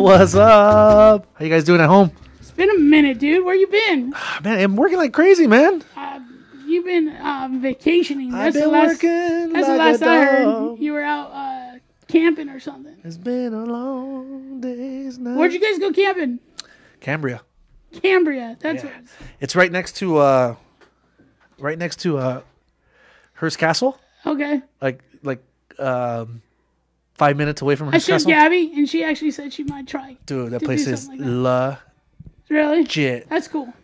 What's up? How you guys doing at home? It's been a minute, dude. Where you been? Man, I'm working like crazy, man. You've been vacationing. I've been working That's like the last a I heard. dog. You were out camping or something. It's been a long day's night. Where'd you guys go camping? Cambria. Cambria. That's Yeah. what it's... It's right next to Hearst Castle. Okay. Like 5 minutes away from I Hearst showed Castle. Gabby, and she actually said she might try. Dude, that to place do is something like that. legit. Really? That's cool.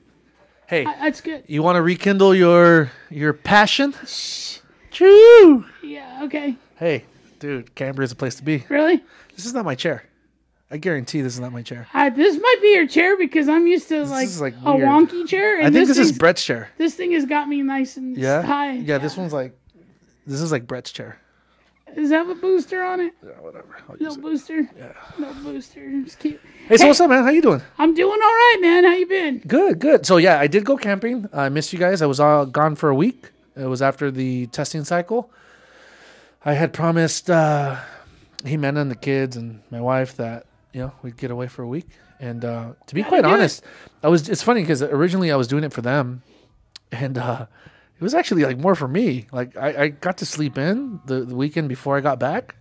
Hey, That's good. you want to rekindle your passion? Shh. True. Yeah, okay. Hey, dude, Cambria's a place to be. Really? This is not my chair. I guarantee this is not my chair. This might be your chair because I'm used to This is, like, a weird. wonky chair. And I think this is thing's- Brett's chair. This thing has got me nice and Yeah? high. Yeah, this is like Brett's chair. Does that have a booster on it? Yeah, whatever. I'll No use it. booster. Yeah. No booster. It's cute. Hey, so what's up, man? How you doing? I'm doing all right, man. How you been? Good. So yeah, I did go camping. I missed you guys. I was gone for a week. It was after the testing cycle. I had promised Jimena and the kids and my wife that we'd get away for a week. And to be quite honest, it's funny because originally I was doing it for them, and it was actually like more for me. Like I got to sleep in the weekend before I got back.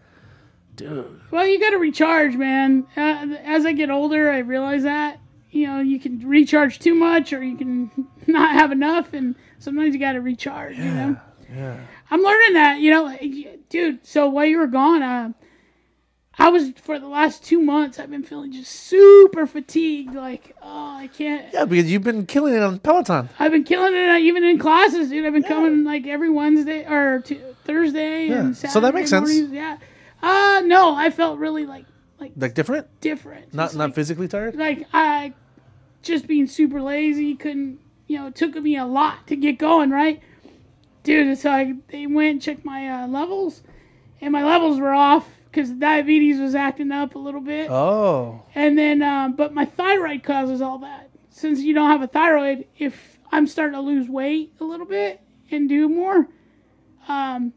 Dude. Well, you got to recharge, man. As I get older, I realize that you can recharge too much, or you can not have enough, and sometimes you got to recharge. Yeah. I'm learning that. Dude. So while you were gone, I was for the last 2 months. I've been feeling just super fatigued. Like, I can't. Yeah, because you've been killing it on Peloton. I've been killing it even in classes, dude. I've been coming like every Wednesday or Thursday and Saturday So that makes sense. mornings. Yeah. No, I felt really like Different? different. Not Just physically tired? like I just being super lazy. Couldn't it took me a lot to get going, right, dude? So they went and checked my levels, and my levels were off because diabetes was acting up a little bit. Oh. And then, but my thyroid causes all that. Since you don't have a thyroid, if I'm starting to lose weight a little bit and do more, I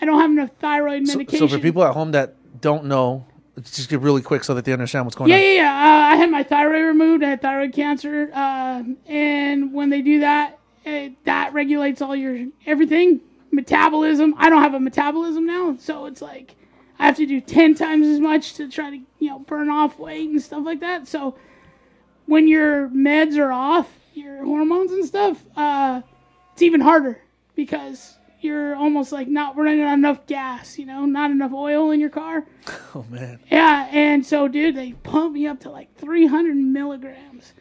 don't have enough thyroid medication. So for people at home that don't know, let's just get really quick so that they understand what's going on. Yeah. I had my thyroid removed. I had thyroid cancer. And when they do that, that regulates all your everything. Metabolism. I don't have a metabolism now. So it's like I have to do 10 times as much to try to, burn off weight and stuff like that. So when your meds are off, your hormones and stuff, it's even harder because you're almost like not running on enough gas, not enough oil in your car. Oh, man. Yeah, and so, dude, they pumped me up to like 300 milligrams.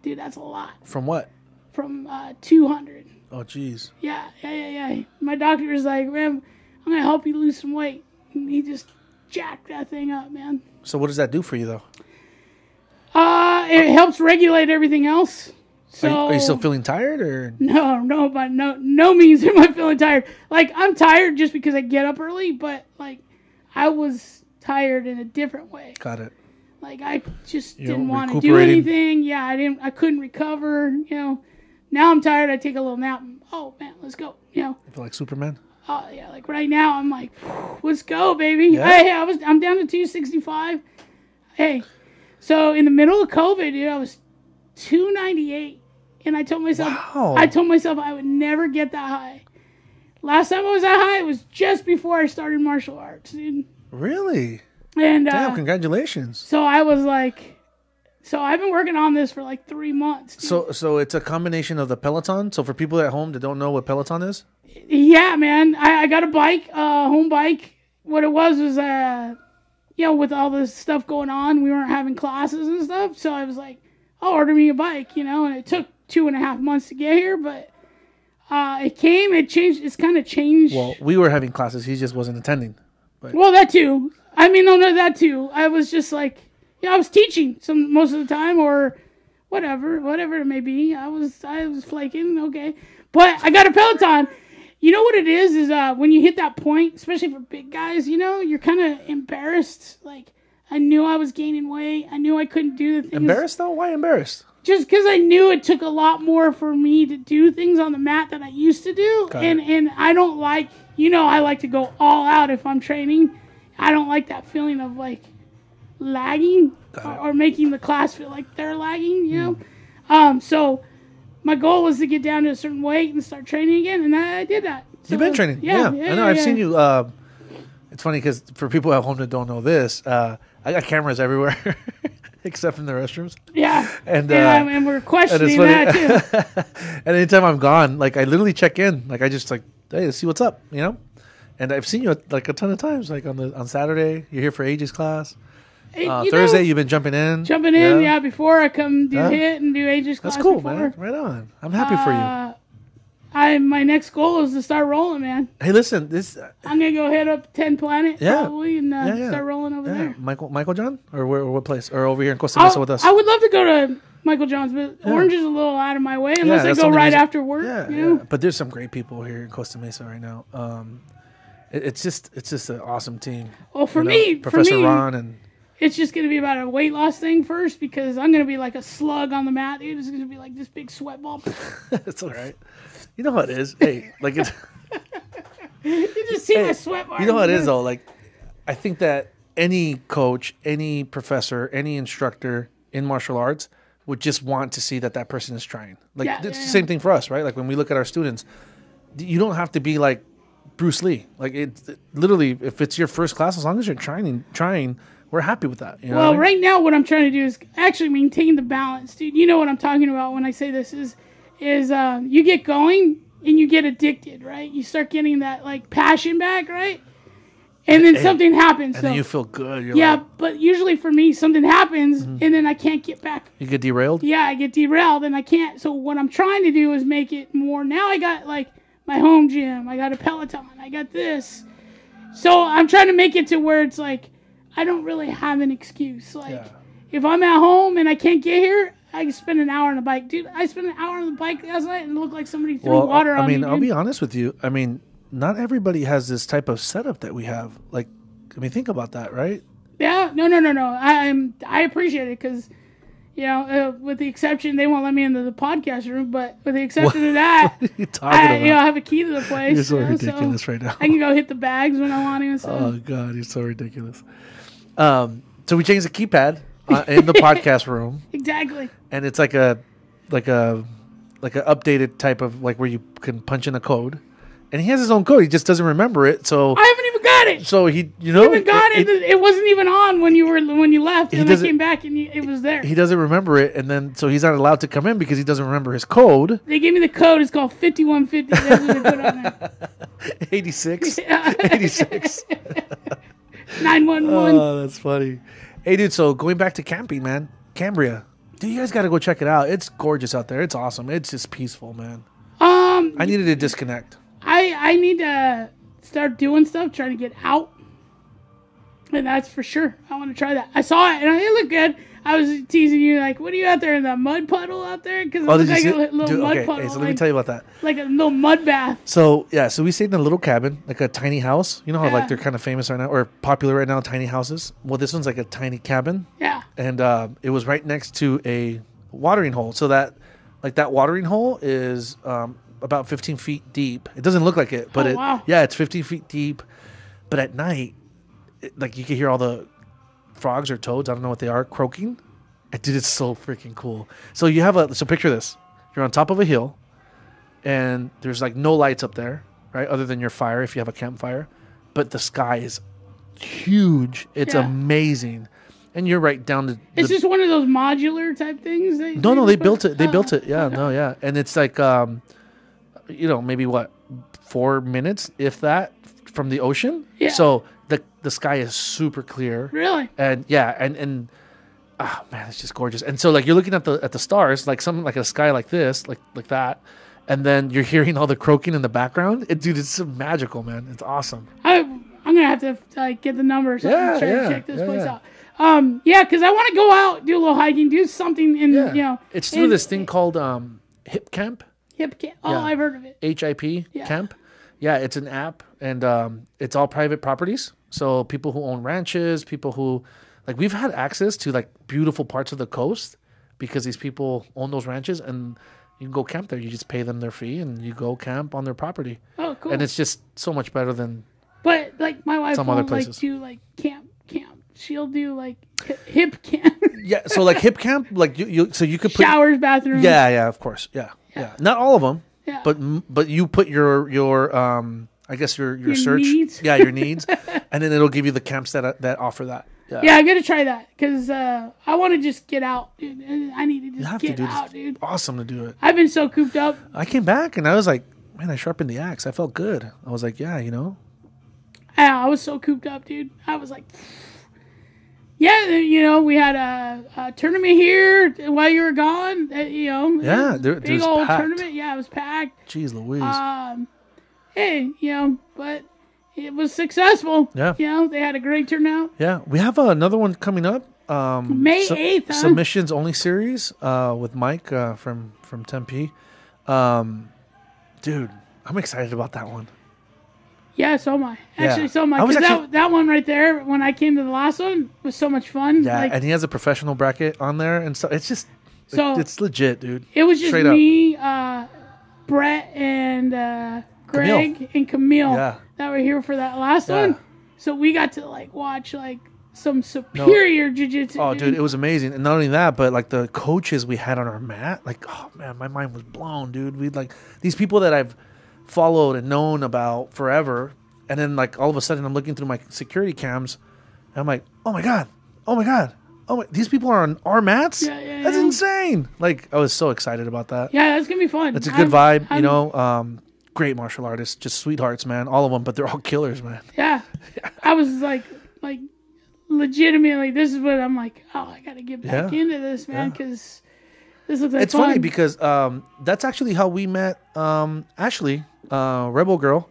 Dude, that's a lot. From what? From 200. Oh, jeez. Yeah. My doctor was like, man, I'm going to help you lose some weight. And he just jacked that thing up, man. So what does that do for you, though? It helps regulate everything else. So Are you still feeling tired, or? No, by no means am I feeling tired. Like, I'm tired just because I get up early, but like I was tired in a different way. Got it. Like I just You're didn't want to do recuperating. anything. Yeah, I couldn't recover. Now I'm tired. I take a little nap. Oh man, let's go. You feel like Superman? Oh yeah, like right now I'm like, let's go, baby. Yeah. Hey, I'm down to 265. Hey, so in the middle of COVID, dude, I was 298. And I told myself, Wow. I would never get that high. Last time I was that high, it was just before I started martial arts, dude. Really? And Damn, congratulations. so I was like, I've been working on this for like 3 months. Dude. So it's a combination of the Peloton. So for people at home that don't know what Peloton is? Yeah, man, I got a bike, home bike. What it was, with all this stuff going on, we weren't having classes and stuff. So I was like, I'll order me a bike, and it took 2.5 months to get here, but it changed. It's kind of changed. Well, we were having classes. He just wasn't attending. Well, that too. I mean, no, that too. I was just like, I was teaching most of the time, or whatever it may be. I was flaking, okay. But I got a Peloton. You know what it is when you hit that point, especially for big guys, you're kind of embarrassed. Like, I knew I was gaining weight. I knew I couldn't do the things. Embarrassed though? Why embarrassed? Just because I knew it took a lot more for me to do things on the mat than I used to do. And I don't like, I like to go all out if I'm training. I don't like that feeling of like lagging or making the class feel like they're lagging, you know. So my goal was to get down to a certain weight and start training again, and I did that. So, You've been training, yeah. I know. I've seen you. It's funny because for people at home that don't know this, I got cameras everywhere except in the restrooms. Yeah, and we're questioning that too. And anytime I'm gone, like I literally check in, like I just like, hey, let's see what's up, you know. And I've seen you like a ton of times, like on Saturday, you're here for AJ's class. Thursday, you've been jumping in. Yeah. Before I come do HIIT and do AJ's class. That's cool, before. Man. Right on. I'm happy for you. My next goal is to start rolling, man. Hey, listen, I'm gonna go hit up 10 Planet probably and start rolling over there. Michael John, or what place, or over here in Costa Mesa with us? I would love to go to Michael John's, but Orange is a little out of my way unless I go right after work. You know? But there's some great people here in Costa Mesa right now. It's just an awesome team. Well, for me, Professor Ron and. It's just going to be about a weight loss thing first because I'm going to be like a slug on the mat. Dude, it's going to be like this big sweat ball. It's all right. You know how it is. Hey, like it's. You just see my sweat bar. You know how it is though. Like, I think that any coach, any professor, any instructor in martial arts would just want to see that person is trying. Like it's the same thing for us, right? Like when we look at our students, you don't have to be like Bruce Lee. Like it literally, if it's your first class, as long as you're trying. We're happy with that. You know well, right now what I'm trying to do is actually maintain the balance, dude. You know what I'm talking about when I say this is you get going and you get addicted, right? You start getting that like passion back, right? And then something happens. And then you feel good. But usually for me, something happens and then I can't get back. You get derailed? Yeah, I get derailed and I can't. So what I'm trying to do is make it more. Now I got like my home gym. I got a Peloton. I got this. So I'm trying to make it to where it's like, I don't really have an excuse. Like, if I'm at home and I can't get here, I can spend an hour on the bike. Dude, I spent an hour on the bike last night and it looked like somebody threw water on me. I'll be honest with you. I mean, not everybody has this type of setup that we have. Like, I mean, think about that, right? Yeah. No. I appreciate it because, you know, with the exception, they won't let me into the podcast room, but with the exception of that, what are you talking about? You know, I have a key to the place. You're so ridiculous right now. I can go hit the bags when I want to. So. Oh, God, you're so ridiculous. So we changed the keypad in the podcast room. Exactly. And it's like a updated type of like where you can punch in a code. And he has his own code. He just doesn't remember it. So I haven't even got it. So it wasn't even on when you left. And I came back and it was there. He doesn't remember it, and then so he's not allowed to come in because he doesn't remember his code. They gave me the code. It's called 5150. That's what they put on there. 86. 86. 911. Oh, that's funny. Hey, dude. So going back to camping, man, Cambria. Dude, you guys got to go check it out. It's gorgeous out there. It's awesome. It's just peaceful, man. I needed to disconnect. I need to start doing stuff, trying to get out. And that's for sure. I want to try that. I saw it, and it looked good. I was teasing you, like, what are you out there in that mud puddle out there? Because it looks like a little mud puddle. Okay, so let me tell you about that. Like a little mud bath. So, so we stayed in a little cabin, like a tiny house. You know how, like, they're kind of famous right now, or popular right now, tiny houses? Well, this one's like a tiny cabin. Yeah. And it was right next to a watering hole. So that watering hole is about 15 feet deep. It doesn't look like it, but it's 15 feet deep. But at night, like you can hear all the frogs or toads, I don't know what they are, croaking. Dude, it's so freaking cool. So you have so picture this. You're on top of a hill, and there's like no lights up there, right? Other than your fire, if you have a campfire. But the sky is huge. It's amazing. And you're right down to... It's just one of those modular type things? No, they built it. They built it. Yeah, okay. And it's like... maybe 4 minutes, if that, from the ocean. Yeah. So the sky is super clear. Really? And and oh man, it's just gorgeous. And so like you're looking at the stars, like something like a sky like this, like that, and then you're hearing all the croaking in the background. Dude, it's so magical, man. It's awesome. I'm gonna have to get the numbers and try to check this place out. Because I want to go out, do a little hiking, do something in It's through this thing called Hip Camp. Hip Camp. Oh, I've heard of it. HIP Camp. Yeah, it's an app, and it's all private properties. So people who own ranches, people who, like, we've had access to like beautiful parts of the coast because these people own those ranches, and you can go camp there. You just pay them their fee, and you go camp on their property. Oh, cool. And it's just so much better than. But like my wife some won't other places. do like camp. She'll do like hip camp. Yeah, so like hip camp, like so you could put Showers, bathrooms. Yeah, of course, yeah. Not all of them, Yeah. but you put your I guess your search, needs. yeah, your needs, and then it'll give you the camps that offer that. Yeah, I gotta try that because I want to just get out, dude. I need to just get out, dude. Awesome to do it. I've been so cooped up. I came back and I was like, man, I sharpened the axe. I felt good. I was like, yeah, you know. I was so cooped up, dude. I was like, yeah, you know, we had a tournament here while you were gone. You know, yeah, big old tournament. Yeah, it was packed. Jeez Louise. Hey, you know, but it was successful. Yeah. You know, they had a great turnout. Yeah, we have another one coming up. May 8th, huh? Submissions only series with Mike from Tempe. Dude, I'm excited about that one. Yeah, so am I. Actually, Yeah. so am I. Because that one right there, when I came to the last one, was so much fun. Yeah, like, and he has a professional bracket on there, and so it's just, it's legit, dude. It was just Straight me, Brett, and Greg and Camille that were here for that last one. So we got to like watch like some superior jiu-jitsu. Oh, dude, it was amazing. And not only that, but like the coaches we had on our mat, like, oh man, my mind was blown, dude. We'd like these people that I've followed and known about forever, and then like all of a sudden I'm looking through my security cams and I'm like, oh my god, these people are on our mats. That's insane. Like, I was so excited about that. Yeah, that's gonna be fun. It's a good vibe, you know. Great martial artists, just sweethearts, man, all of them, but they're all killers, man. Yeah. I was like legitimately, this is what I'm like, oh, I gotta get back into this, man, because this looks like it's fun. funny because that's actually how we met Ashley, Rebel Girl,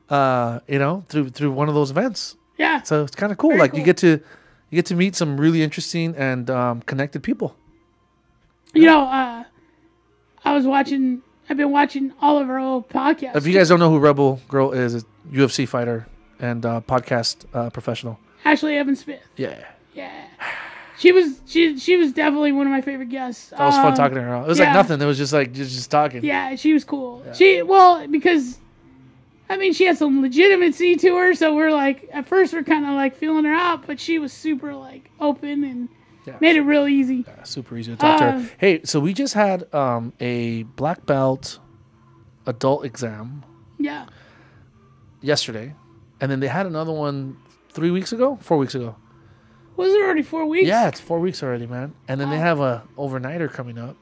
you know, through one of those events. Yeah. So it's kind of cool. Very like cool. you get to meet some really interesting and connected people. You know, I've been watching all of our old podcasts. If you guys don't know who Rebel Girl is, it's a UFC fighter and podcast professional. Ashley Evans Smith. Yeah. Yeah. She was definitely one of my favorite guests. That was fun talking to her. It was like nothing. It was just like just talking. Yeah, she was cool. Yeah. Because I mean, she had some legitimacy to her, so we're like, at first we're kind of like feeling her out, but she was super like open and made it real easy. Yeah, super easy to talk to her. Hey, so we just had a black belt adult exam. Yeah. Yesterday, and then they had another one 4 weeks ago. Was it already 4 weeks? Yeah, it's 4 weeks already, man. And then they have a overnighter coming up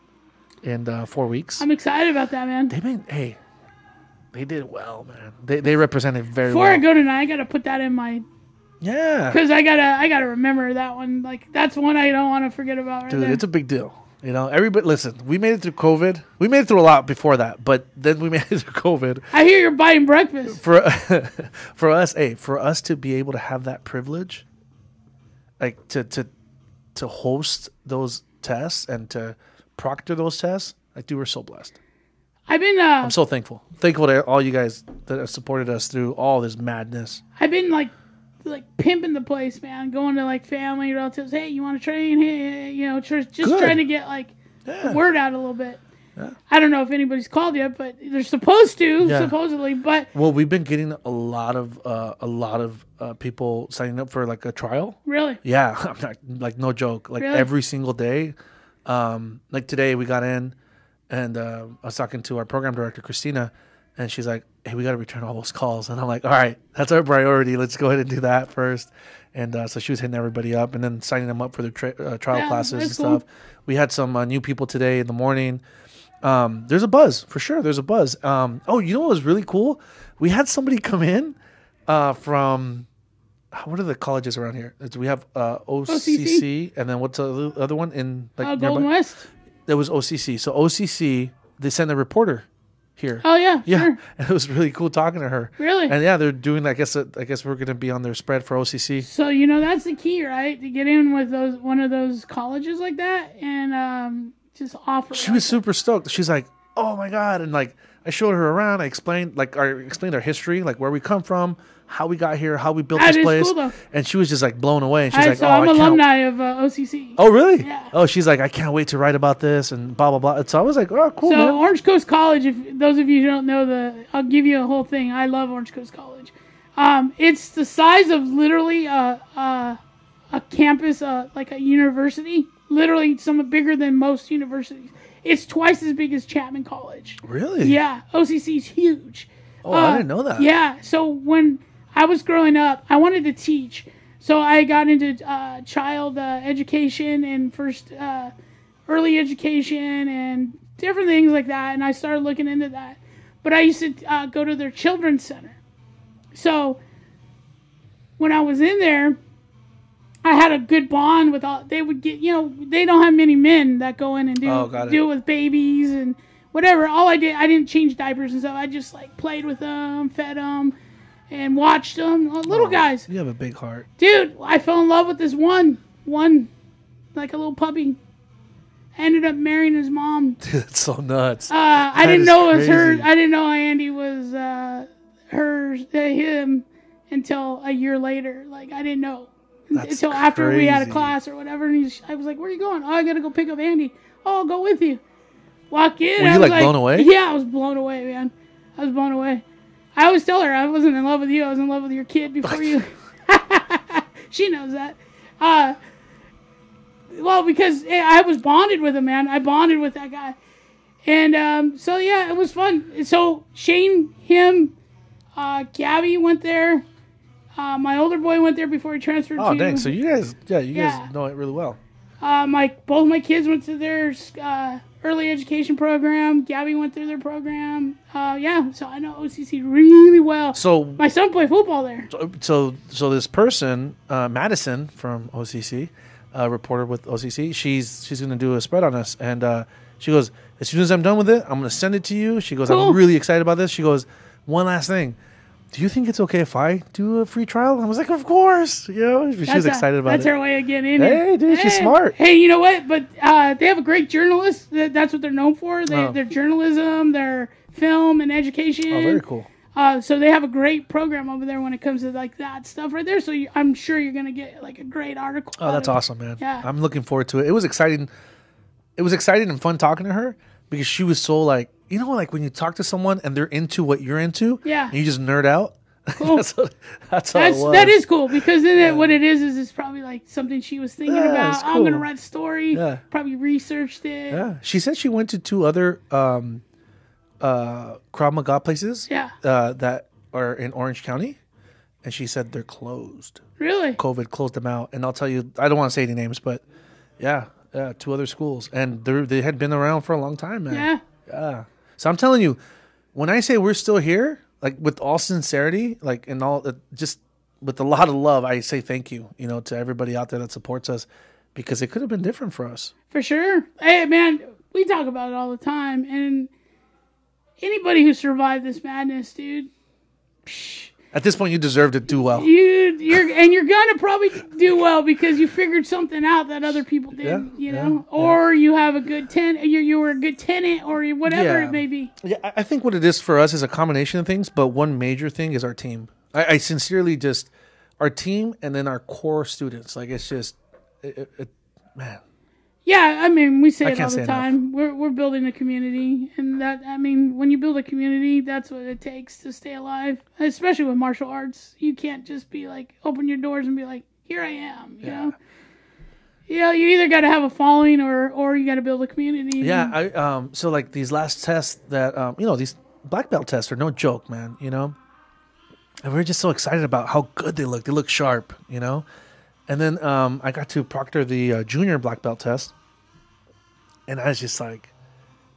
in 4 weeks. I'm excited about that, man. They did well, man. They represented very well. Before I go tonight, I gotta put that in my. Yeah. Because I gotta remember that one. Like, that's one I don't want to forget about. Dude, it's a big deal. You know, everybody. Listen, we made it through COVID. We made it through a lot before that, but then we made it through COVID. I hear you're buying breakfast. For us to be able to have that privilege, like to host those tests and to proctor those tests, like, dude, we're so blessed. I'm so thankful to all you guys that have supported us through all this madness. I've been like pimping the place, man. Going to like family, relatives. Hey, you want to train? Hey, you know, just trying to get like the word out a little bit. Yeah. I don't know if anybody's called yet, but they're supposed to, supposedly. But we've been getting a lot of people signing up for like a trial. Really? Yeah, I'm not, like, no joke. Like, really? Every single day. Like today we got in, and I was talking to our program director, Christina, and she's like, hey, we got to return all those calls. And I'm like, all right, that's our priority. Let's go ahead and do that first. And so she was hitting everybody up and then signing them up for their trial classes and stuff. Cool. We had some new people today in the morning. There's a buzz, for sure. There's a buzz. You know what was really cool? We had somebody come in from, what are the colleges around here? We have OCC, and then what's the other one in like Golden West? There was OCC. So OCC, they sent a reporter here. Oh yeah, sure. And it was really cool talking to her. Really? And they're doing. I guess we're gonna be on their spread for OCC. So you know that's the key, right? To get in with one of those colleges like that, and just offer. She was super stoked. She's like, "Oh my god!" And like, I showed her around. I explained our history, like where we come from, how we got here, how we built this place. Cool, and she was just like blown away. And she's like, so I'm alumni of OCC. Oh, really? Yeah. Oh, she's like, I can't wait to write about this and blah, blah, blah. And so I was like, oh, cool, so man. Orange Coast College, if those of you who don't know I'll give you a whole thing. I love Orange Coast College. It's the size of literally a a campus, like a university, literally some bigger than most universities. It's twice as big as Chapman College. Really? Yeah, OCC is huge. Oh, I didn't know that. Yeah, so when I was growing up, I wanted to teach. So I got into child education and first early education and different things like that, and I started looking into that. But I used to go to their children's center. So when I was in there, I had a good bond with all. They would get, they don't have many men that go in and do it with babies and whatever. All I didn't change diapers and stuff. I just like played with them, fed them, and watched them. Little guys. You have a big heart, dude. I fell in love with this one, like a little puppy. Ended up marrying his mom. Dude, that's so nuts. I didn't know it was her. I didn't know Andy was him until a year later. Like I didn't know. Until after we had a class or whatever, and I was like, "Where are you going?" "Oh, I gotta go pick up Andy." "Oh, I'll go with you." Walk in. Were you like blown away? Yeah, I was blown away, man. I was blown away. I always tell her I wasn't in love with you. I was in love with your kid before you. She knows that. Well, because I was bonded with him, man. I bonded with that guy, and so yeah, it was fun. So Shane, him, Gabby went there. My older boy went there before he transferred to... Oh, dang. So you guys know it really well. Both my kids went to their early education program. Gabby went through their program. So I know OCC really well. So my son played football there. So this person, Madison from OCC, reporter with OCC, she's going to do a spread on us. And she goes, as soon as I'm done with it, I'm going to send it to you. She goes, cool. I'm really excited about this. She goes, one last thing. Do you think it's okay if I do a free trial? I was like, of course. She was excited about it. That's her way of getting in. Hey, dude, she's smart. Hey, you know what? But they have a great journalist. That's what they're known for. Their journalism, their film, and education. Oh, very cool. So they have a great program over there when it comes to like that stuff right there. So I'm sure you're going to get like a great article. Oh, that's awesome, man. Yeah. I'm looking forward to it. It was exciting. It was exciting and fun talking to her because she was so like, like when you talk to someone and they're into what you're into, and you just nerd out. Cool. that's how it was. That is cool because then what it is it's probably like something she was thinking about. Cool. I'm going to write a story. Yeah. Probably researched it. Yeah. She said she went to 2 other Krav Maga places that are in Orange County, and she said they're closed. Really? COVID closed them out. And I'll tell you, I don't want to say any names, but 2 other schools. And they had been around for a long time, man. Yeah. So I'm telling you, when I say we're still here, like with all sincerity, like and all, just with a lot of love, I say thank you, to everybody out there that supports us, because it could have been different for us. For sure. Hey, man, we talk about it all the time, and anybody who survived this madness, dude. At this point, you deserve to do well. You're gonna probably do well because you figured something out that other people didn't, or you have a good tenant. You were a good tenant, or whatever it may be. Yeah, I think what it is for us is a combination of things, but one major thing is our team. I sincerely just our team, and then our core students. Like it's just, man. Yeah, I mean, we say it all the time. We're building a community, and when you build a community, that's what it takes to stay alive. Especially with martial arts, you can't just be like open your doors and be like, "Here I am," you know. Yeah, you either got to have a following or you got to build a community. Yeah, so like these last tests that these black belt tests are no joke, man. And we're just so excited about how good they look. They look sharp, And then I got to proctor the junior black belt test, and I was just like,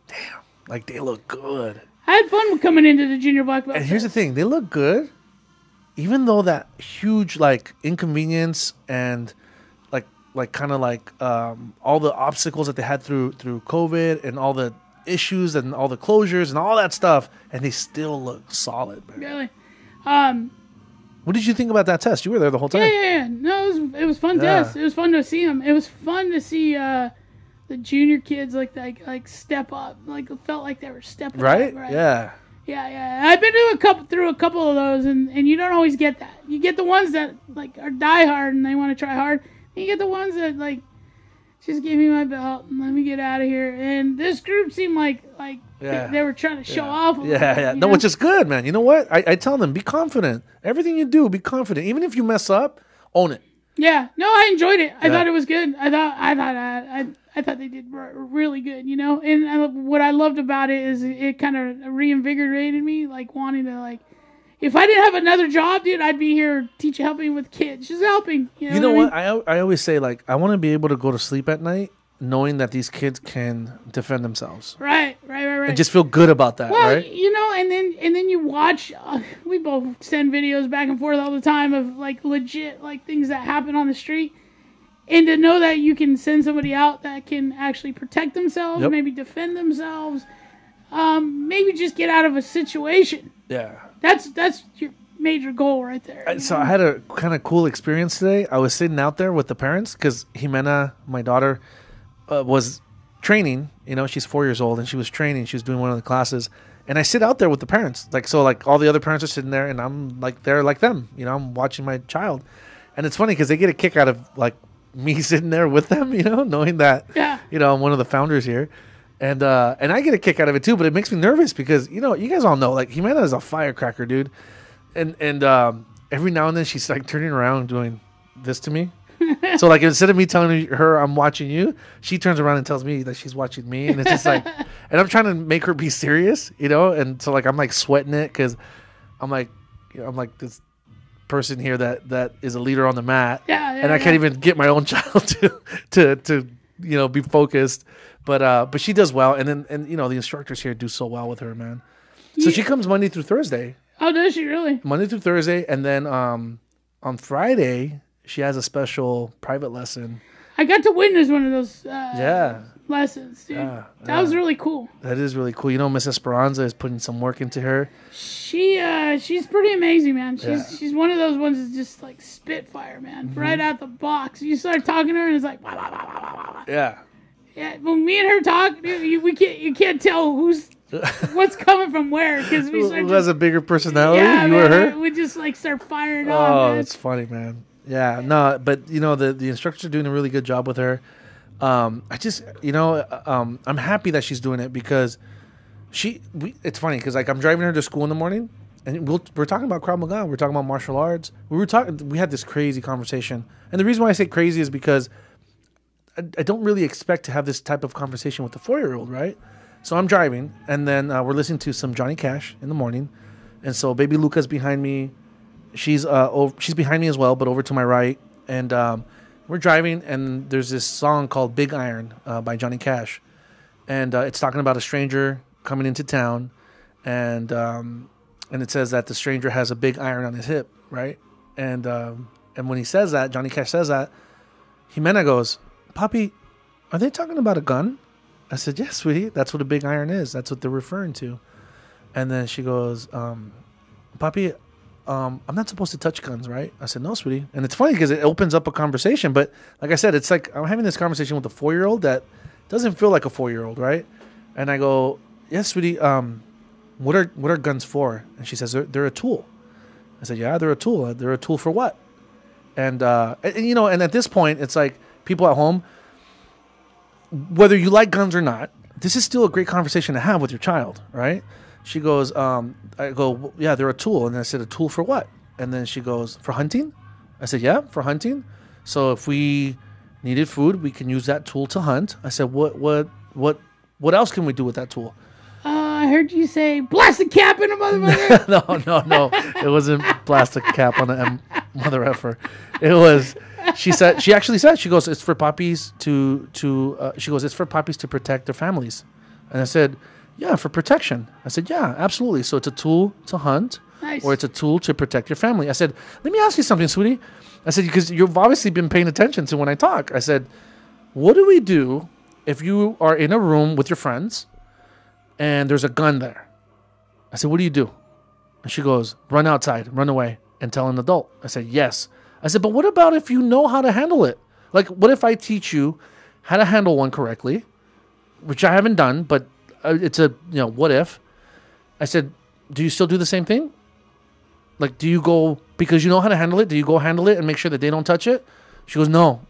damn, like they look good. I had fun coming into the junior black belt And here's the thing, they look good, even though that huge like inconvenience and like kind of like all the obstacles that they had through COVID and all the issues and all the closures and all that stuff, and they still look solid, man. Really? What did you think about that test? You were there the whole time. Yeah. No, it was fun test. It was fun to see them. It was fun to see the junior kids like step up. Like it felt like they were stepping up. Right? Yeah. Yeah. I've been through a couple of those, and you don't always get that. You get the ones that like are diehard and they want to try hard. And you get the ones that like just give me my belt and let me get out of here. And this group seemed like they were trying to show off. No, which is good, man. You know what? I tell them, be confident. Everything you do, be confident. Even if you mess up, own it. Yeah, no, I enjoyed it. I thought it was good. I thought they did really good, you know. And what I loved about it is it kind of reinvigorated me, like wanting to like. If I didn't have another job, dude, I'd be here helping with kids, just helping. You know what? I always say like I want to be able to go to sleep at night knowing that these kids can defend themselves. Right. And just feel good about that, well, right? You know, and then you watch. We both send videos back and forth all the time of like legit like things that happen on the street, and to know that you can send somebody out that can actually protect themselves, maybe defend themselves, maybe just get out of a situation. Yeah. That's your major goal right there. So I had a kind of cool experience today. I was sitting out there with the parents because Jimena, my daughter, was training. You know, she's 4 years old and she was training. She was doing one of the classes. And I sit out there with the parents. Like all the other parents are sitting there and I'm like there like them. You know, I'm watching my child. And it's funny because they get a kick out of like me sitting there with them, you know, knowing that, you know, I'm one of the founders here. And I get a kick out of it too, but it makes me nervous because, you know, you guys all know, like, Jimena is a firecracker, dude. And every now and then she's like turning around doing this to me. So like instead of me telling her I'm watching you, she turns around and tells me that she's watching me. And it's just like, and I'm trying to make her be serious, you know? And so like I'm like sweating it because I'm like this person here that is a leader on the mat. And I can't even get my own child to you know, be focused. But she does well, and you know the instructors here do so well with her, man. So she comes Monday through Thursday. Oh, does she really? Monday through Thursday, and then on Friday she has a special private lesson. I got to witness one of those lessons, dude. That was really cool. That is really cool. You know, Miss Esperanza is putting some work into her. She's pretty amazing, man. She's one of those ones that's just like spitfire, man. Right out the box. You start talking to her, and it's like, blah, blah, blah, blah, blah, blah. Yeah. Yeah, when me and her talk, you can't tell what's coming from where because who has a bigger personality, you or her? We just like start firing off. Oh, man. that's funny, man. Yeah, no, but you know the instructors are doing a really good job with her. I just I'm happy that she's doing it because it's funny because like I'm driving her to school in the morning and we're talking about Krav Maga, we're talking about martial arts. We had this crazy conversation, and the reason why I say crazy is because I don't really expect to have this type of conversation with a 4-year-old, right? So I'm driving, and then we're listening to some Johnny Cash in the morning, and so baby Luca's behind me. She's behind me as well, but over to my right, and we're driving, and there's this song called "Big Iron" by Johnny Cash, and it's talking about a stranger coming into town, and it says that the stranger has a big iron on his hip, right? And when he says that, Johnny Cash says that, Jimena goes, "Papi, are they talking about a gun?" I said, "Yes, sweetie. That's what a big iron is. That's what they're referring to." And then she goes, "Papi, I'm not supposed to touch guns, right?" I said, "No, sweetie." And it's funny because it opens up a conversation. But like I said, it's like I'm having this conversation with a 4-year-old that doesn't feel like a 4-year-old, right? And I go, "Yes, sweetie. What are guns for?" And she says, "They're a tool." I said, "Yeah, they're a tool. They're a tool for what?" And you know, and at this point, it's like people at home, whether you like guns or not, this is still a great conversation to have with your child, right? She goes, I go, "Yeah, they're a tool." And I said, "A tool for what?" And then she goes, "For hunting?" I said, "Yeah, for hunting. So if we needed food, we can use that tool to hunt." I said, what else can we do with that tool?" I heard you say plastic cap in a motherfucker. No. It wasn't plastic cap on a mother effer. It was, she actually said, she goes, "It's for puppies it's for puppies to protect their families." And I said, "Yeah, for protection." I said, "Yeah, absolutely. So it's a tool to hunt, nice. Or it's a tool to protect your family." I said, "Let me ask you something, sweetie." I said, because you've obviously been paying attention to when I talk. I said, "What do we do if you are in a room with your friends and there's a gun there?" I said, "What do you do?" And she goes, "Run outside, run away, and tell an adult." I said, "Yes." I said, "But what about if you know how to handle it? Like, what if I teach you how to handle one correctly?" Which I haven't done, but it's a, what if? I said, "Do you still do the same thing? Like, do you go, because you know how to handle it, do you go handle it and make sure that they don't touch it?" She goes, "No.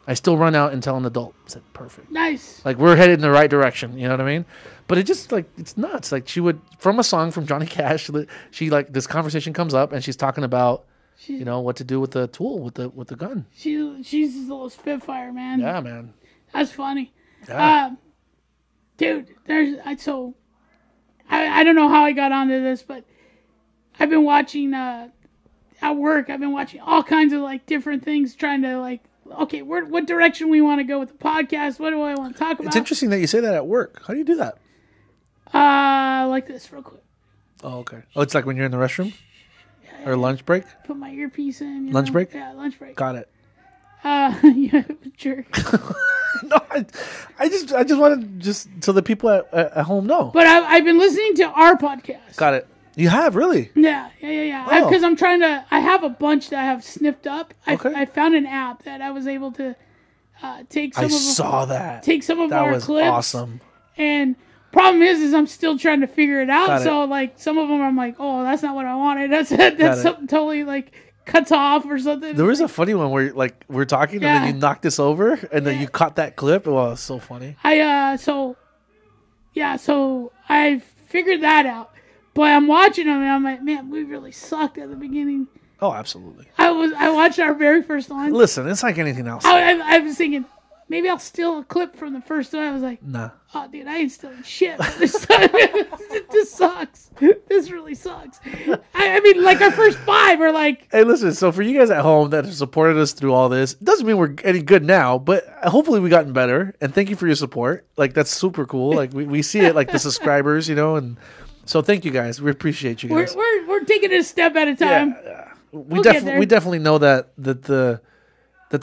I still run out and tell an adult." I said, "Perfect." Nice. Like, we're headed in the right direction. You know what I mean? But it just, like, it's nuts. Like, she would, from a song from Johnny Cash, she, like, this conversation comes up and she's talking about you know, what to do with the tool, with the gun. She's a little spitfire, man. Yeah, man. That's funny. Yeah. Dude, I don't know how I got onto this, but I've been watching at work. I've been watching all kinds of like different things, trying to like, okay, what direction we want to go with the podcast? What do I want to talk about? It's interesting that you say that at work. How do you do that? Like this, real quick. Oh, okay. Oh, it's like when you're in the restroom or lunch break. Put my earpiece in. Lunch break. Yeah, lunch break. Got it. Yeah, jerk. No, I just wanted just so the people at home know. But I've been listening to our podcast. Got it. You have, really? Yeah. Oh. Because I'm trying to. I have a bunch that I have snipped up. Okay. I found an app that I was able to take some. Take some of that our was clips. Awesome. And problem is I'm still trying to figure it out. Got So it. like some of them I'm like, oh, that's not what I wanted. That's something totally like cuts off or something. There was a funny one where like we're talking and then you knocked this over and then you caught that clip. Well, it was so funny. So I figured that out. But I'm watching them and I'm like, man, we really sucked at the beginning. Oh, absolutely. I watched our very first one. Listen, it's like anything else. I was thinking, maybe I'll steal a clip from the first one. I was like, Nah. oh, dude, I ain't stealing shit. This sucks. This really sucks. I mean, like our first 5 are like. Hey, listen. So for you guys at home that have supported us through all this, it doesn't mean we're any good now, but hopefully we've gotten better. And thank you for your support. Like that's super cool. Like we see it, like the subscribers, you know, and so thank you guys. We appreciate you guys. We're taking it a step at a time. Yeah. We definitely know that the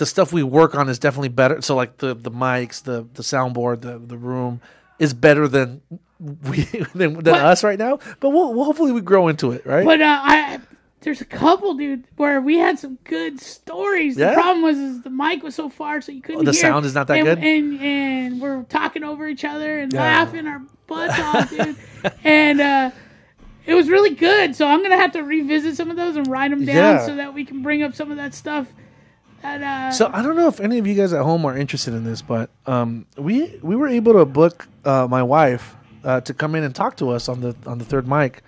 stuff we work on is definitely better. So like the mics, the soundboard, the room is better than us right now. But we'll hopefully we grow into it, right? But there's a couple, dude, where we had some good stories. Yeah? The problem was the mic was so far, so you couldn't hear. The sound is not that good? And we're talking over each other and laughing our butts off, dude. And it was really good. So I'm going to have to revisit some of those and write them down so that we can bring up some of that stuff. So I don't know if any of you guys at home are interested in this, but we were able to book my wife to come in and talk to us on the third mic.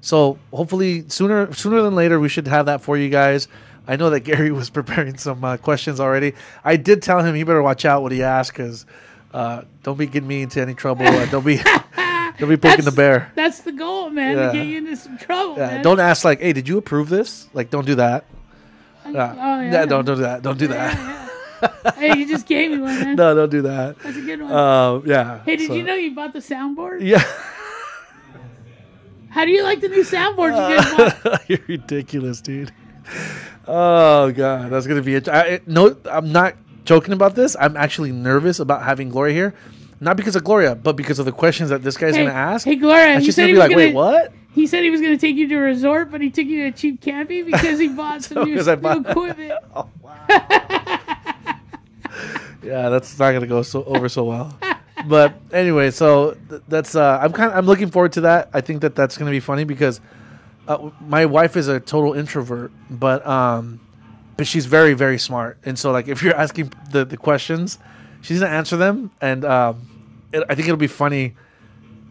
So hopefully sooner than later we should have that for you guys. I know that Gary was preparing some questions already. I did tell him he better watch out what he asks because don't be getting me into any trouble. Don't be poking the bear. That's the goal, man. To get you into some trouble. Man. Don't ask like, hey, did you approve this? Like, don't do that. Don't do that. Don't do that. Yeah. Hey, you just gave me one, man. No, don't do that. That's a good one. Yeah. Hey, did you know you bought the soundboard? Yeah. How do you like the new soundboard you guys bought? You're ridiculous, dude. Oh God, that's gonna be it. No, I'm not joking about this. I'm actually nervous about having Gloria here, not because of Gloria, but because of the questions that this guy's gonna ask. Hey, Gloria, and she's gonna be like, "Wait, what?" He said he was going to take you to a resort, but he took you to a cheap camping because he bought some new equipment. Oh, wow. Yeah, that's not going to go over so well. But anyway, so that's I'm looking forward to that. I think that's going to be funny because my wife is a total introvert, but she's very, very smart. And so like if you're asking the questions, she's going to answer them, and I think it'll be funny.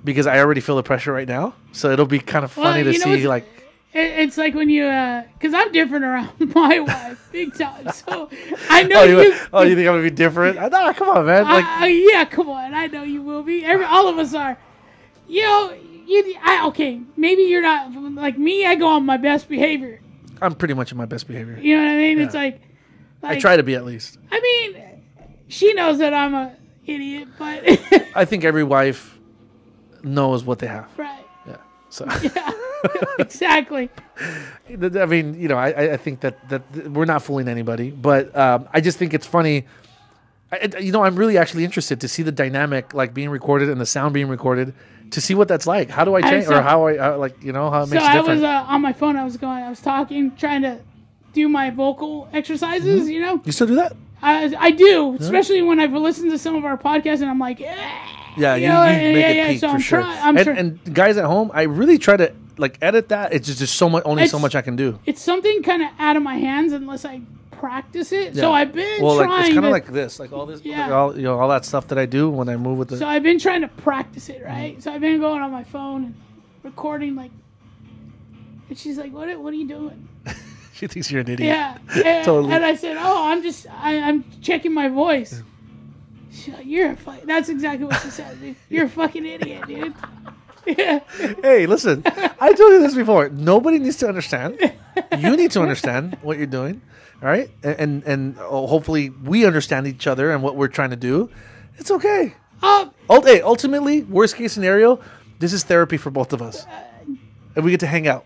Because I already feel the pressure right now, so it'll be kind of funny to see. Like, it's like when you, because I'm different around my wife, big time. So I know you. Oh, you think I'm gonna be different? Nah, come on, man. Yeah, come on. I know you will be. All of us are. You know, okay. Maybe you're not like me. I go on my best behavior. I'm pretty much in my best behavior. You know what I mean? Yeah. It's like I try to be at least. I mean, she knows that I'm a idiot, but I think every wife knows what they have. Right. Yeah. So. Yeah. Exactly. I mean, you know, I think that we're not fooling anybody, but I just think it's funny. I'm really actually interested to see the dynamic, like being recorded and the sound being recorded, to see what that's like. how do I change, or how I like, you know, how it makes it different. So I was on my phone. I was talking, trying to do my vocal exercises. Mm-hmm. You know. You still do that? I do, especially when I've listened to some of our podcasts, and I'm like, yeah, you make it peak so for sure. And guys at home, I really try to like edit that. It's just so much, so much I can do. It's something kind of out of my hands unless I practice it. Yeah. So I've been trying. Like, it's kind of like this, like all this, like all that stuff that I do when I move with the. So I've been trying to practice it, right? So I've been going on my phone and recording, like, and she's like, "What are you doing?" She thinks you're an idiot. Yeah. And, Totally. And I said, oh, I'm checking my voice. She's like, that's exactly what she said, dude. You're a fucking idiot, dude. Yeah. Hey, listen. I told you this before. Nobody needs to understand. You need to understand what you're doing. All right? And hopefully we understand each other and what we're trying to do. It's okay. Hey, ultimately, worst case scenario, this is therapy for both of us. And we get to hang out.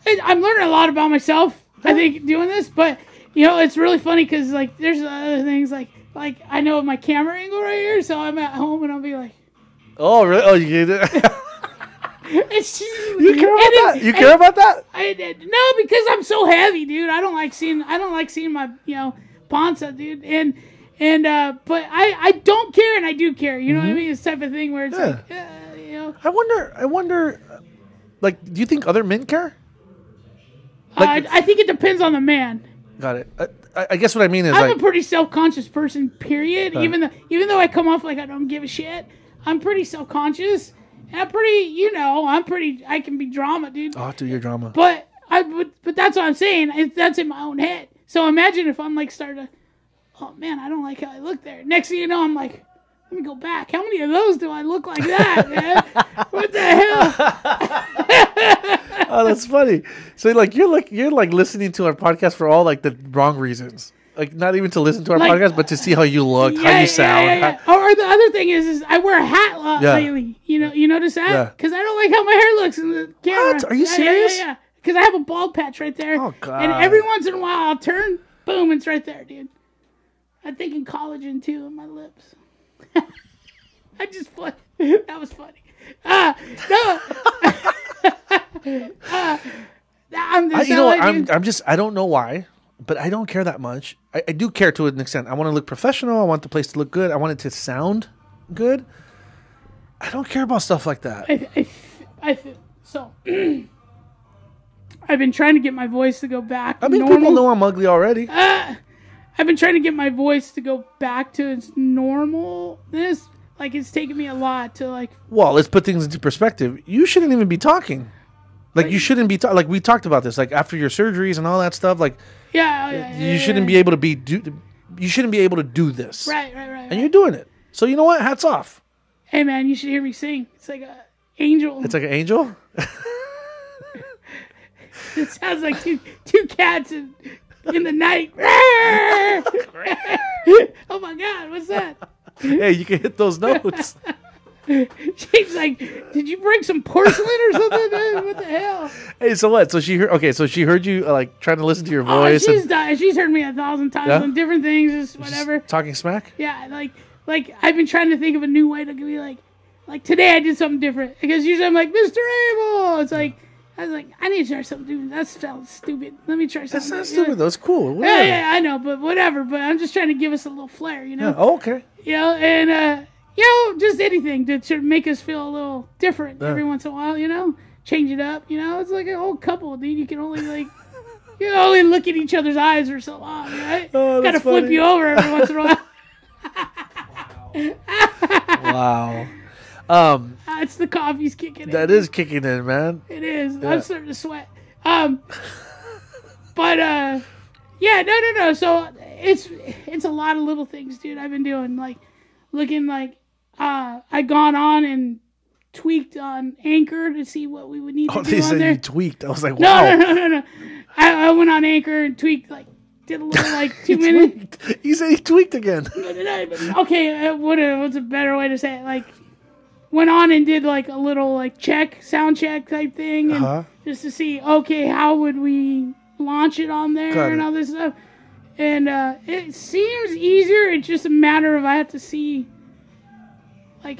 I'm learning a lot about myself, I think, doing this. But, it's really funny because, like, there's other things like I know my camera angle right here, so I'm at home and I'll be like, oh, really? Oh, you get it? It's You care about that? You care about that? No, because I'm so heavy, dude. I don't like seeing my panza, dude. But I don't care and I do care. You know what I mean? It's the type of thing where it's like, I wonder. Like, do you think other men care? Like, I think it depends on the man. Got it. I guess what I mean is I'm a pretty self-conscious person. Period. Even though I come off like I don't give a shit, I'm pretty self-conscious. And I'm pretty. I can be drama, dude. Oh, do your drama. But that's what I'm saying. That's in my own head. So imagine if I'm like starting to, oh man, I don't like how I look there. Next thing you know, I'm like, let me go back. How many of those do I look like that, man? What the hell? Oh, that's funny. So you're listening to our podcast for all like the wrong reasons. Like not even to listen to our podcast, but to see how you look, how you sound. Yeah. Or the other thing is I wear a hat lately. You notice that? Because I don't like how my hair looks in the camera. What? Are you serious? Yeah. Because I have a bald patch right there. Oh God. And every once in a while I'll turn, boom, it's right there, dude. I'm thinking collagen too in my lips. I just thought that was funny. No. I don't know why, but I don't care that much. I do care to an extent. I want to look professional. I want the place to look good. I want it to sound good. I don't care about stuff like that. I've been trying to get my voice to go back. I mean, normal. people know I'm ugly already. I've been trying to get my voice to go back to its normalness. Like, it's taken me a lot to, like... Well, let's put things into perspective. You shouldn't even be talking. Like, you shouldn't be... Like, we talked about this. Like, after your surgeries and all that stuff, like... You shouldn't be able to be... You shouldn't be able to do this. Right. And you're doing it. So, you know what? Hats off. Hey, man, you should hear me sing. It's like an angel. It's like an angel? It sounds like two cats in the night. Oh, my God. What's that? Hey, you can hit those notes. She's like, did you bring some porcelain or something? What the hell? Hey, so what? So she heard you like trying to listen to your voice. She's heard me 1,000 times on different things, just whatever. Just talking smack? Yeah, like I've been trying to think of a new way to be like today I did something different. Because usually I'm like, Mr. Abel. It's like, I was like, I need to try something different. That sounds stupid. Let me try something. That's not stupid. That's cool. Whatever. Yeah, I know, but whatever. But I'm just trying to give us a little flair, you know? Yeah. Oh, okay. And just anything to make us feel a little different every once in a while, change it up, it's like a whole couple, dude. You can only only look at each other's eyes for so long, right? Oh, gotta flip you over every once in a while. Wow. It's the coffee's kicking in. That is kicking in, man. It is. Yeah. I'm starting to sweat. But no. So it's a lot of little things, dude. I've been doing looking like I gone on and tweaked on Anchor to see what we would need to do on there. You tweaked. I was like, wow. No. I went on Anchor and tweaked, did a little 2 minutes. You said he tweaked again. Okay, what's a better way to say it? Went on and did a little sound check type thing, and just to see, okay, how would we launch it on there and all this stuff. And it seems easier. It's just a matter of I have to see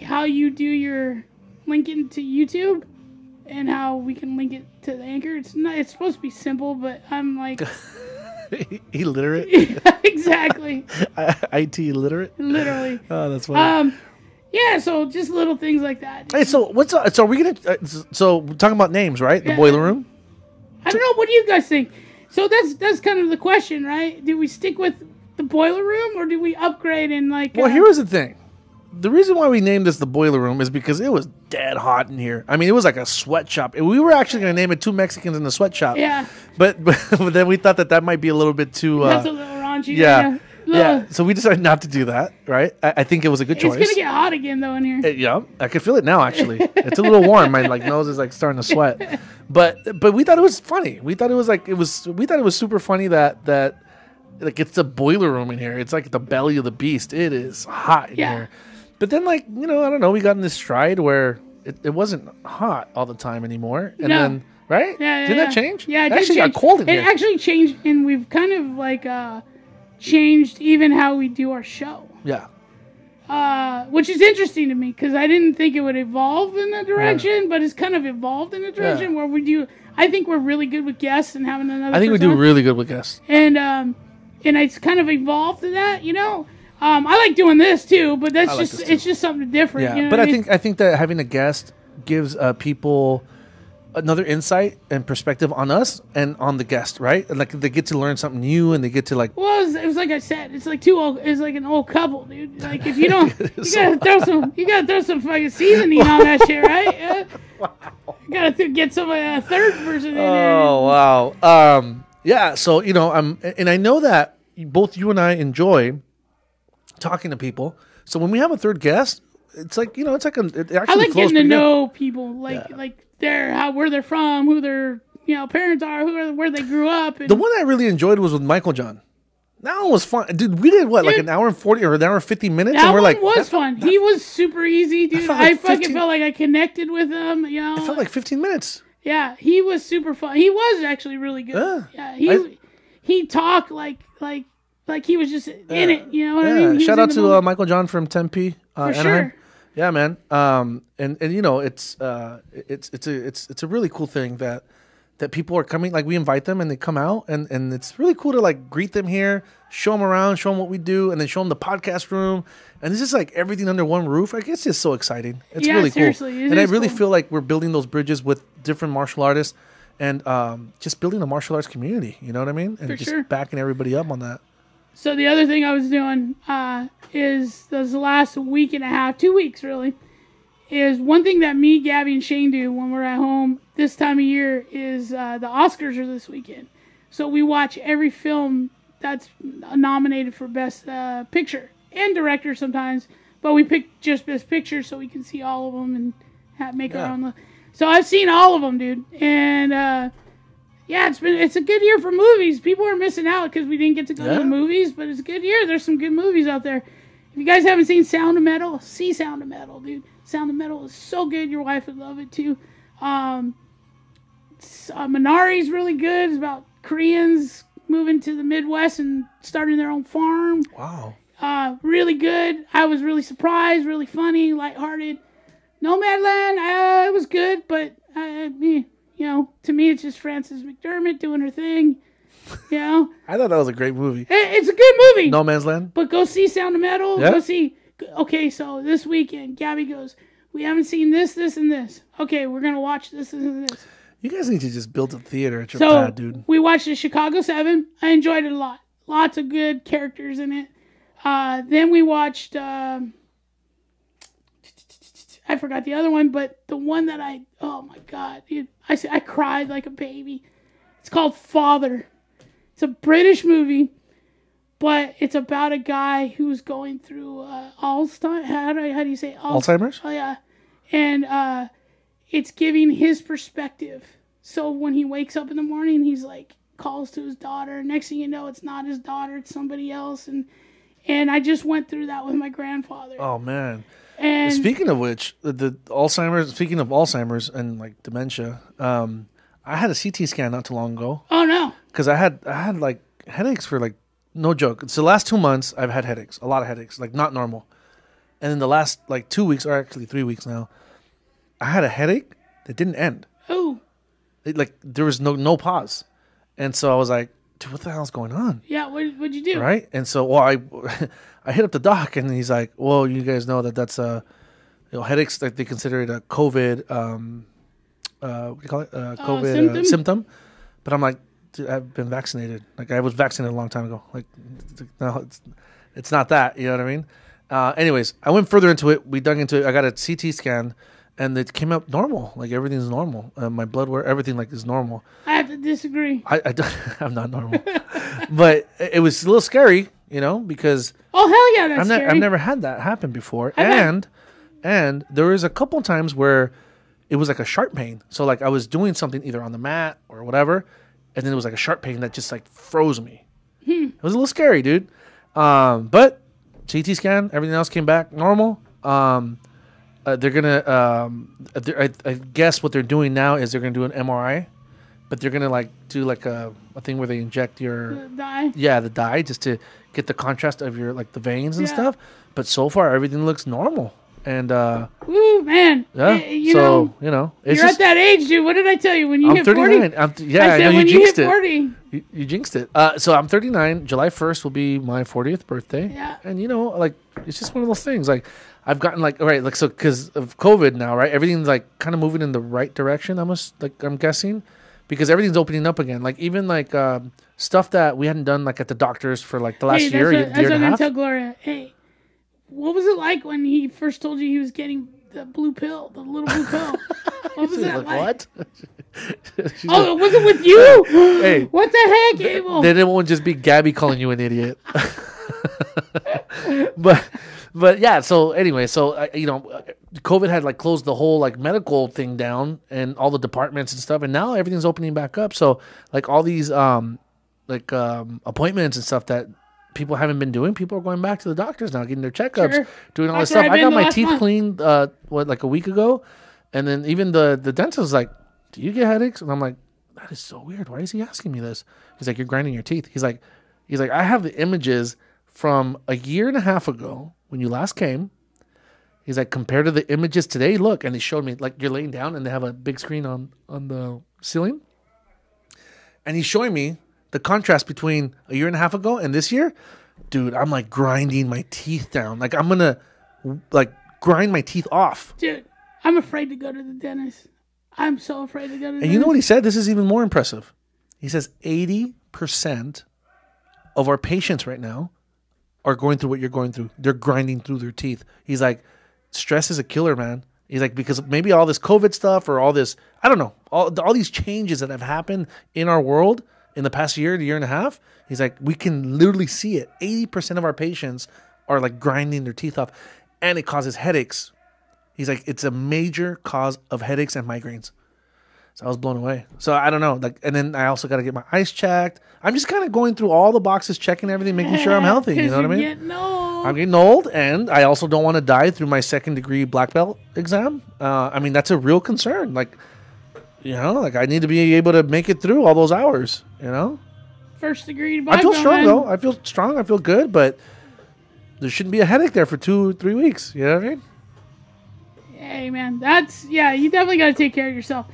how you do your linking to YouTube and how we can link it to the Anchor. It's supposed to be simple, but I'm illiterate. Exactly. IT illiterate. Literally. Oh, that's funny. Yeah, so just little things like that. Hey, so what's up? So are we gonna? So we're talking about names, right? The boiler room. I don't know. What do you guys think? So that's kind of the question, right? Do we stick with the boiler room or do we upgrade and Well, here was the thing. the reason why we named this the boiler room is because it was dead hot in here. I mean, it was like a sweatshop. We were actually going to name it Two Mexicans in the Sweatshop. Yeah. But then we thought that might be a little bit too. That's a little raunchy. Yeah. Yeah. So we decided not to do that, right? I think it was a good choice. It's going to get hot again, though, in here. Yeah. I can feel it now, actually. It's a little warm. My nose is like starting to sweat. But we thought it was funny. We thought it was super funny that like it's the boiler room in here. It's like the belly of the beast. It is hot in here. But then, like, I don't know, we got in this stride where it wasn't hot all the time anymore. And then, right? Yeah, Didn't that change? Yeah, it actually got cold in here. It actually changed, and we've kind of, like, changed even how we do our show. Yeah. Which is interesting to me, because I didn't think it would evolve in that direction, but it's kind of evolved in a direction where we do. I think we're really good with guests and having another. I think we do really good with guests. And it's kind of evolved to that, I like doing this too, but that's it's just something different. Yeah, you know but I think that having a guest gives people another insight and perspective on us and on the guest, right? And like they get to learn something new, and they get to like. Well, it was like I said, it's like it's like an old couple, dude. Like if you don't, you gotta throw some fucking seasoning on that shit, right? Yeah. Wow. You gotta get some third person in there. Oh wow. Yeah. So and I know that both you and I enjoy talking to people. So when we have a third guest, it's like it actually. I like flows getting to know good. people, like where they're from, who their parents are, where they grew up. And the one I really enjoyed was with Michael John. That one was fun, dude. We did like an hour and 40 or an hour and 50 minutes, that and we're one like, was fun. He was super easy, dude. I fucking felt like I connected with him. It felt like 15 minutes. Yeah, he was super fun. He was actually really good. Yeah, he talked like he was just in it. You know what I mean? Shout out to Michael John from Tempe, for Anaheim. sure. Yeah, man. And it's a really cool thing that people are coming. Like we invite them and they come out, and it's really cool to like greet them here, show them around, show them what we do, and then show them the podcast room. And it's just like everything under one roof. Like it's just so exciting. It's really seriously, cool. And I really feel like we're building those bridges with different martial artists, and just building a martial arts community. You know what I mean? And just backing everybody up on that. So the other thing I was doing is this last week and a half, 2 weeks really, is one thing that me, Gabby, and Shane do when we're at home this time of year is the Oscars are this weekend. So we watch every film that's nominated for Best Picture and Director sometimes, but we pick just Best Picture so we can see all of them and make our own. So I've seen all of them, dude, and it's a good year for movies. People are missing out because we didn't get to go to the movies, but it's a good year. There's some good movies out there. If you guys haven't seen Sound of Metal, see Sound of Metal, dude. Sound of Metal is so good. Your wife would love it too. Minari's really good. It's about Koreans moving to the Midwest and starting their own farm. Wow. Really good. I was really surprised, really funny, lighthearted. Nomadland, it was good, but to me, it's just Frances McDermott doing her thing. I thought that was a great movie. It's a good movie. No Man's Land. But go see Sound of Metal. Yeah. Go see. Okay, so this weekend, Gabby goes, we haven't seen this, this, and this. Okay, we're going to watch this and this. You guys need to just build a theater at your pad, dude. We watched the Chicago 7. I enjoyed it a lot. Lots of good characters in it. Then we watched... I forgot the other one, but the one that oh my God, dude, I cried like a baby. It's called Father. It's a British movie, but it's about a guy who's going through Alzheimer's. How do you say Alzheimer's? Oh yeah, and it's giving his perspective. So when he wakes up in the morning, he's like calls to his daughter. Next thing you know, it's not his daughter, it's somebody else, and I just went through that with my grandfather. Oh man. And speaking of which, the Alzheimer's. Speaking of Alzheimer's and like dementia, I had a CT scan not too long ago. Oh no! Because I had like headaches for like no joke. It's the last 2 months I've had headaches, a lot of headaches, like not normal. And in the last like 2 weeks, or actually 3 weeks now, I had a headache that didn't end. Oh. Like there was no pause, and so I was like, dude, what the hell's going on? Yeah, what'd you do? Right? And so, I hit up the doc, and he's like, well, you guys know that's headaches, like they consider it a COVID, what do you call it? COVID symptom. But I'm like, dude, I've been vaccinated. Like I was vaccinated a long time ago. Like, no, it's not that. You know what I mean? Anyways, I went further into it. We dug into it. I got a CT scan, and it came up normal. Like everything's normal. My blood work, everything like is normal. I have to disagree. I'm not normal, but it was a little scary, because Oh hell yeah, that's scary. I've never had that happen before, and there was a couple times where it was like a sharp pain. So like I was doing something either on the mat or whatever, and then it was like a sharp pain that just like froze me. It was a little scary, dude. But CT scan, everything else came back normal. They're gonna, I guess what they're doing now is they're gonna do an MRI, but they're gonna like do like a thing where they inject your dye. Yeah, the dye just to get the contrast of your like the veins and stuff. But so far everything looks normal. And ooh man, yeah. You know, it's you're at that age, dude. What did I tell you when you I'm hit 39. 40? I know when you jinxed hit 40. it. You jinxed it. So I'm 39. July 1st will be my 40th birthday. Yeah. And like it's just one of those things. Like I've gotten like so because of COVID now, right? Everything's like kind of moving in the right direction. I'm guessing, because everything's opening up again. Like even like stuff that we hadn't done like at the doctors for like the last year and a half. That's what I'm gonna tell Gloria. Hey, what was it like when he first told you he was getting the blue pill, the little blue pill? What was that like? What? Oh, was it with you? Hey, what the heck, Abel? Then it won't just be Gabby calling you an idiot. But yeah. So anyway, COVID had like closed the whole like medical thing down and all the departments and stuff, and now everything's opening back up. So like all these appointments and stuff that people haven't been doing, people are going back to the doctors now, getting their checkups, doing all this stuff. I got my teeth cleaned like a week ago, and then even the dentist was like, "Do you get headaches?" And I'm like, "That is so weird. Why is he asking me this?" He's like, "You're grinding your teeth." He's like, "I have the images from a year and a half ago when you last came." He's like, "Compared to the images today, look." And he showed me like you're laying down and they have a big screen on the ceiling, and he's showing me the contrast between a year and a half ago and this year. Dude, I'm like grinding my teeth down. Like I'm gonna like grind my teeth off. Dude, I'm afraid to go to the dentist. I'm so afraid to go to the dentist. And you know what he said? This is even more impressive. He says 80% of our patients right now are going through what you're going through. They're grinding through their teeth. He's like, stress is a killer, man. He's like, because maybe all this COVID stuff or all this, I don't know, all these changes that have happened in our world in the past year and a half, he's like, we can literally see it. 80% of our patients are like grinding their teeth off, and it causes headaches. He's like, it's a major cause of headaches and migraines. So I was blown away. So I don't know. Like, and then I also got to get my eyes checked. I'm just kind of going through all the boxes, checking everything, making sure I'm healthy. You know what I mean? I'm getting old, and I also don't want to die through my second-degree black belt exam. I mean, that's a real concern. Like, like I need to be able to make it through all those hours, First degree black belt. I feel strong, man. though. I feel strong. I feel good, but there shouldn't be a headache there for 2-3 weeks. You know what I mean? Hey, man. You definitely got to take care of yourself.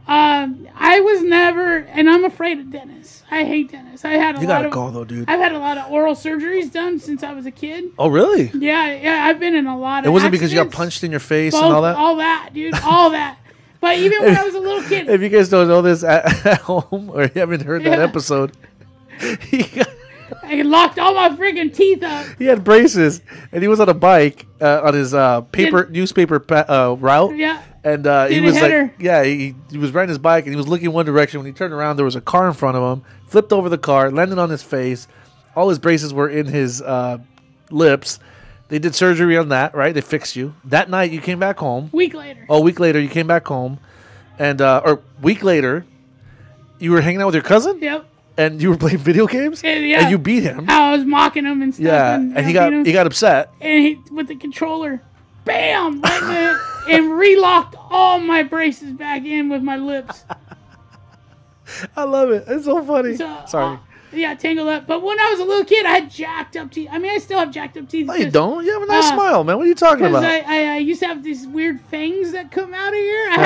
I was never, and I'm afraid of dentists. I hate dentists. You gotta go, though, dude. I've had a lot of oral surgeries done since I was a kid. Oh, really? Yeah, I've been in a lot of It wasn't accidents. because you got punched in your face and all that? All that, dude. All that. But even when I was a little kid. If you guys don't know this at home, or you haven't heard that episode, I locked all my freaking teeth up. He had braces, and he was on a bike on his newspaper route. Yeah. And he was like, he was riding his bike, and he was looking one direction. When he turned around, there was a car in front of him. Flipped over the car, landed on his face. All his braces were in his lips. They did surgery on that, right? They fixed you. That night, you came back home. Week later. Oh, a week later, you came back home. And, or week later, you were hanging out with your cousin? Yep. And you were playing video games? And you beat him. I was mocking him and stuff. Yeah, and he got upset. And he, with the controller, bam, right there, and relocked all my braces back in with my lips. I love it. It's so funny. Sorry. Tangled up. But when I was a little kid, I had jacked up teeth. I mean, I still have jacked up teeth. No, you don't. You have a nice smile, man. What are you talking about? I used to have these weird fangs that come out of here. I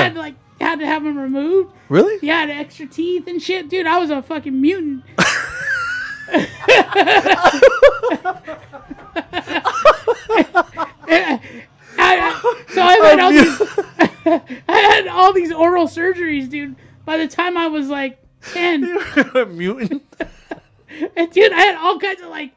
had to have them removed. Really? Yeah, I had extra teeth and shit. Dude, I was a fucking mutant. I had all these oral surgeries, dude. By the time I was like 10. You're a mutant. And dude, I had all kinds of like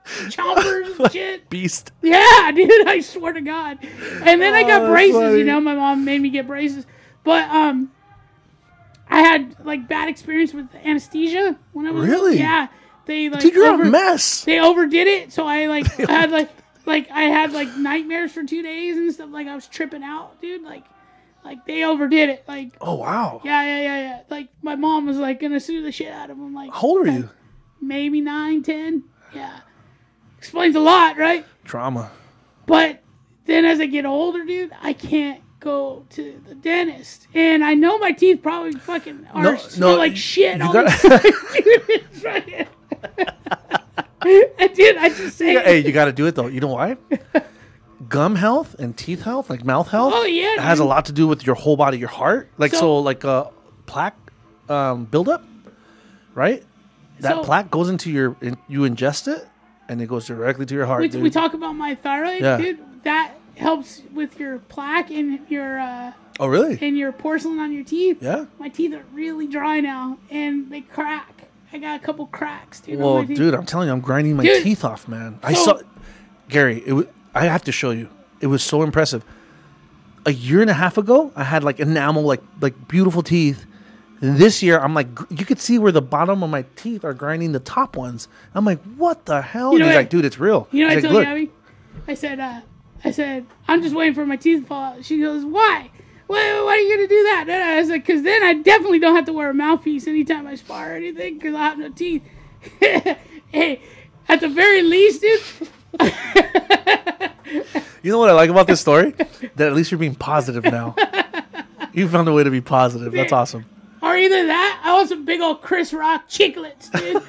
chompers and shit. Beast. Yeah, dude, I swear to God. And then I got braces, funny. you know, my mom made me get braces. But I had like bad experience with anesthesia when I was Really? Yeah. They like Dude, you're a mess. They overdid it, so I had nightmares for 2 days and stuff. Like I was tripping out, dude. Like they overdid it. Like Oh wow. yeah. Like my mom was like gonna sue the shit out of them. Like How old are you? Maybe 9, 10. Yeah. Explains a lot, right? Trauma. But then as I get older, dude, I can't go to the dentist. And I know my teeth probably fucking smell like shit all the time. Dude, I just say Hey, you got to do it though. You know why? Gum health and teeth health, like mouth health, has a lot to do with your whole body, your heart. Like plaque buildup, right? That plaque goes into you ingest it, and it goes directly to your heart. We talk about my thyroid, dude. That helps with your plaque and your oh really? And your porcelain on your teeth. Yeah. My teeth are really dry now, and they crack. I got a couple cracks, dude. Well, dude, I'm telling you, I'm grinding my teeth off, man. I saw Gary. I have to show you. It was so impressive. A year and a half ago, I had like enamel, like beautiful teeth. And this year, I'm like, you could see where the bottom of my teeth are grinding the top ones. I'm like, what the hell? You know, he's like, dude, it's real. You know what I told told Abby? I said, I'm just waiting for my teeth to fall out. She goes, why? Why are you going to do that? And I was like, because then I definitely don't have to wear a mouthpiece anytime I spar or anything because I have no teeth. Hey, at the very least, dude. You know what I like about this story? That at least you're being positive now. You found a way to be positive. That's awesome. Or either that, I want some big old Chris Rock chiclets, dude.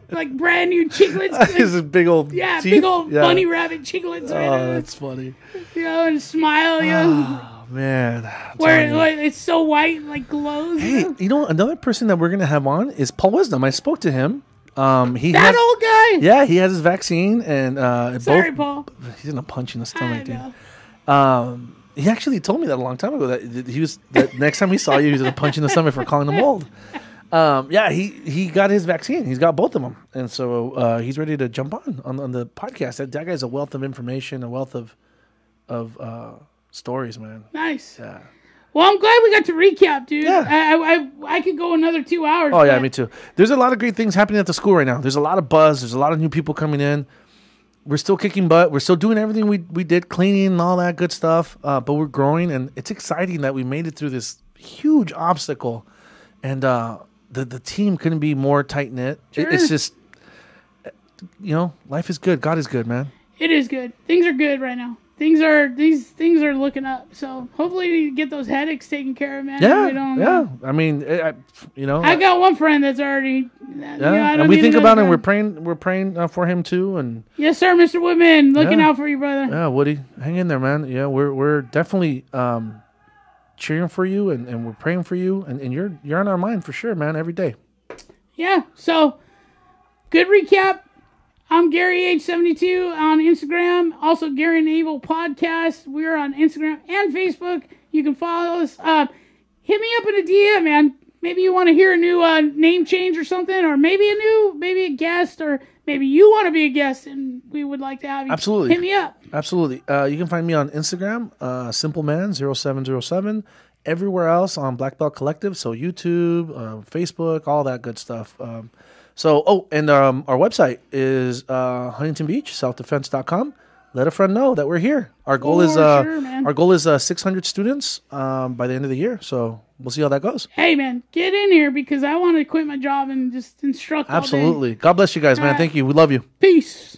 Like brand new chiclets. This is big old teeth? Big old bunny rabbit chiclets. Oh, that's funny. You know, and smile, you know. Oh, man. Where it's so white and like glows. Hey, you know, another person that we're going to have on is Paul Wisdom. I spoke to him. Old guy? Yeah, he has his vaccine. And Sorry, Paul. He's going to punch in the stomach, dude. He actually told me that a long time ago that next time he saw you, he was going to punch you in the stomach for calling him old. Yeah, he got his vaccine. He's got both of them. And so he's ready to jump on the podcast. That guy's a wealth of information, a wealth of stories, man. Nice. Yeah. Well, I'm glad we got to recap, dude. Yeah. I could go another 2 hours. Oh, yeah, me too. There's a lot of great things happening at the school right now. There's a lot of buzz. There's a lot of new people coming in. We're still kicking butt. We're still doing everything we did, cleaning and all that good stuff. But we're growing, and it's exciting that we made it through this huge obstacle. And the team couldn't be more tight-knit. Sure. It's just, life is good. God is good, man. It is good. Things are good right now. These things are looking up. So hopefully you get those headaches taken care of, man. Yeah. I mean, I got one friend that's already. And we think about it. And we're praying for him too. And yes, sir, Mr. Woodman, looking out for you, brother. Yeah, Woody, hang in there, man. Yeah, we're definitely cheering for you, and we're praying for you, and you're on our mind for sure, man. Every day. Yeah. So good recap. I'm Gary H72 on Instagram. Also, Gary and Abel podcast. We're on Instagram and Facebook. You can follow us. Hit me up in a DM, man. Maybe you want to hear a new name change or something, or maybe a guest, or maybe you want to be a guest, and we would like to have you. Absolutely. Hit me up. Absolutely. You can find me on Instagram, simpleman0707. Everywhere else on Blackbelt Collective, so YouTube, Facebook, all that good stuff. And our website is Huntington Beach, selfdefense.com. Let a friend know that we're here. Our goal is 600 students by the end of the year. So we'll see how that goes. Hey, man, get in here because I want to quit my job and just instruct. Absolutely. God bless you guys, man. Thank you. We love you. Peace.